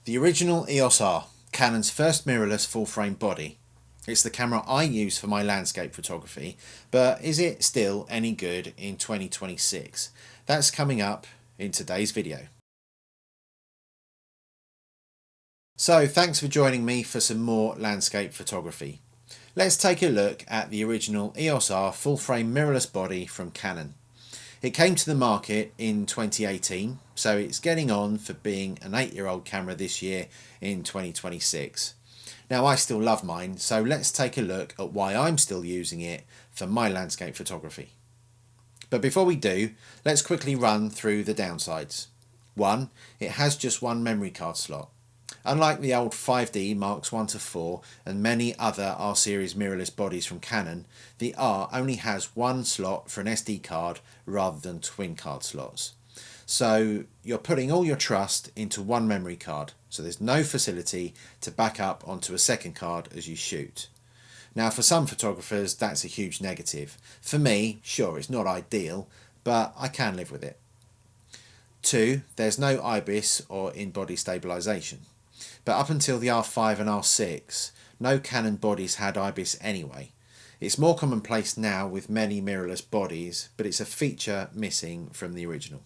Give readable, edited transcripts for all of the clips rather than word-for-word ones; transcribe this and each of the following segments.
The original EOS R, Canon's first mirrorless full-frame body. It's the camera I use for my landscape photography, but is it still any good in 2026? That's coming up in today's video. So thanks for joining me for some more landscape photography. Let's take a look at the original EOS R full-frame mirrorless body from Canon. It came to the market in 2018, so it's getting on for being an 8-year-old camera this year in 2026. Now I still love mine, so let's take a look at why I'm still using it for my landscape photography. But before we do, let's quickly run through the downsides. 1. It has just one memory card slot. Unlike the old 5D Marks 1 to 4 and many other R series mirrorless bodies from Canon, the R only has one slot for an SD card rather than twin card slots. So you're putting all your trust into one memory card, so there's no facility to back up onto a second card as you shoot. Now for some photographers that's a huge negative. For me, sure, it's not ideal, but I can live with it. 2. There's no IBIS or in-body stabilisation. But up until the R5 and R6, no Canon bodies had IBIS anyway. It's more commonplace now with many mirrorless bodies, but it's a feature missing from the original.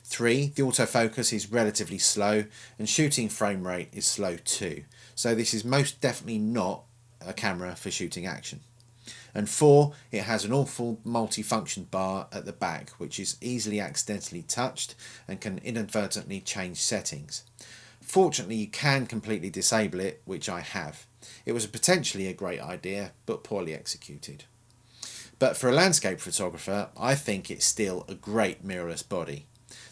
3. The autofocus is relatively slow and shooting frame rate is slow too, so this is most definitely not a camera for shooting action. And 4. It has an awful multi-function bar at the back which is easily accidentally touched and can inadvertently change settings. Fortunately, you can completely disable it, which I have. It was potentially a great idea, but poorly executed. But for a landscape photographer, I think it's still a great mirrorless body.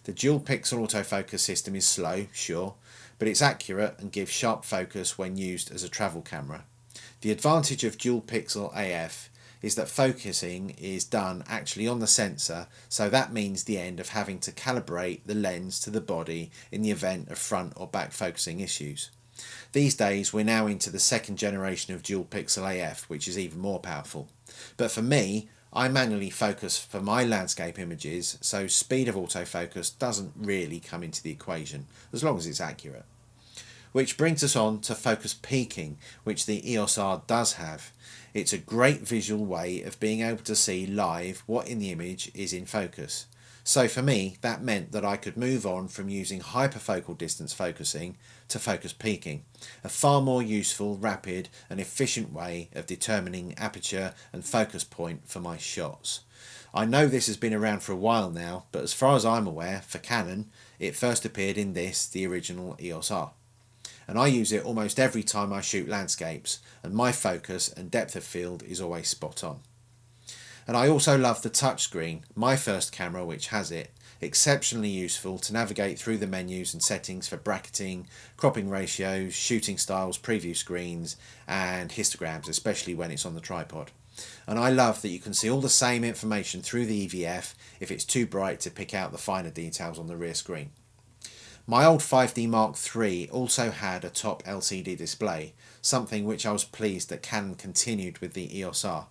The dual pixel autofocus system is slow, sure, but it's accurate and gives sharp focus when used as a travel camera. The advantage of dual pixel AF is that focusing is done actually on the sensor, so that means the end of having to calibrate the lens to the body in the event of front or back focusing issues. These days we're now into the second generation of dual pixel AF, which is even more powerful. But for me, I manually focus for my landscape images, so speed of autofocus doesn't really come into the equation, as long as it's accurate. Which brings us on to focus peaking, which the EOS R does have. It's a great visual way of being able to see live what in the image is in focus. So for me, that meant that I could move on from using hyperfocal distance focusing to focus peaking, a far more useful, rapid and efficient way of determining aperture and focus point for my shots. I know this has been around for a while now, but as far as I'm aware, for Canon, it first appeared in the original EOS R. And I use it almost every time I shoot landscapes, and my focus and depth of field is always spot on. And I also love the touchscreen, my first camera which has it, exceptionally useful to navigate through the menus and settings for bracketing, cropping ratios, shooting styles, preview screens and histograms, especially when it's on the tripod. And I love that you can see all the same information through the EVF if it's too bright to pick out the finer details on the rear screen. My old 5D Mark III also had a top LCD display, something which I was pleased that Canon continued with the EOS R.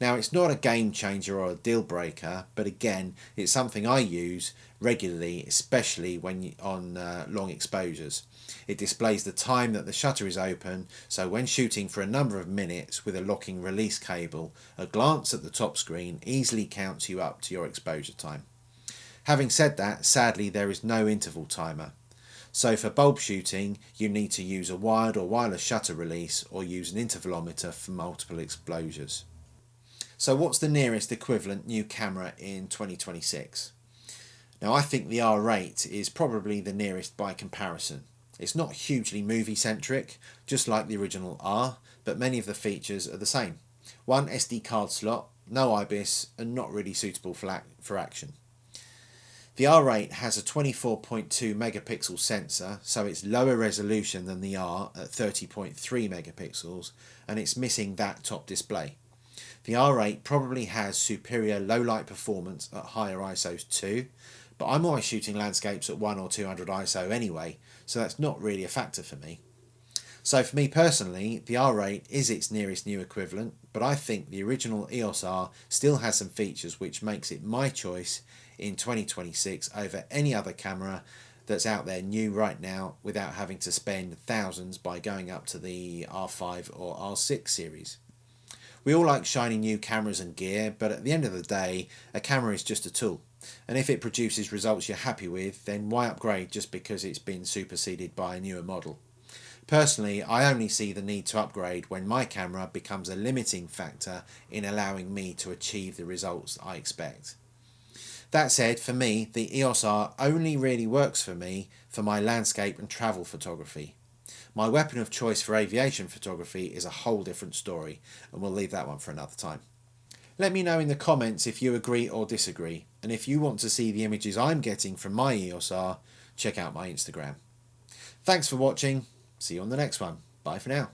Now it's not a game changer or a deal breaker, but again it's something I use regularly, especially when on long exposures. It displays the time that the shutter is open, so when shooting for a number of minutes with a locking release cable, a glance at the top screen easily counts you up to your exposure time. Having said that, sadly there is no interval timer. So for bulb shooting you need to use a wired or wireless shutter release or use an intervalometer for multiple exposures. So what's the nearest equivalent new camera in 2026? Now I think the R8 is probably the nearest by comparison. It's not hugely movie centric, just like the original R, but many of the features are the same. One SD card slot, no IBIS and not really suitable for action. The R8 has a 24.2 megapixel sensor, so it's lower resolution than the R at 30.3 megapixels, and it's missing that top display. The R8 probably has superior low light performance at higher ISOs too, but I'm always shooting landscapes at 1 or 200 ISO anyway, so that's not really a factor for me. So for me personally, the R8 is its nearest new equivalent, but I think the original EOS R still has some features which makes it my choice in 2026 over any other camera that's out there new right now without having to spend thousands by going up to the R5 or R6 series. We all like shiny new cameras and gear, but at the end of the day, a camera is just a tool. And if it produces results you're happy with, then why upgrade just because it's been superseded by a newer model? Personally, I only see the need to upgrade when my camera becomes a limiting factor in allowing me to achieve the results I expect. That said, for me, the EOS R only really works for me for my landscape and travel photography. My weapon of choice for aviation photography is a whole different story, and we'll leave that one for another time. Let me know in the comments if you agree or disagree, and if you want to see the images I'm getting from my EOS R, check out my Instagram. Thanks for watching, see you on the next one, bye for now.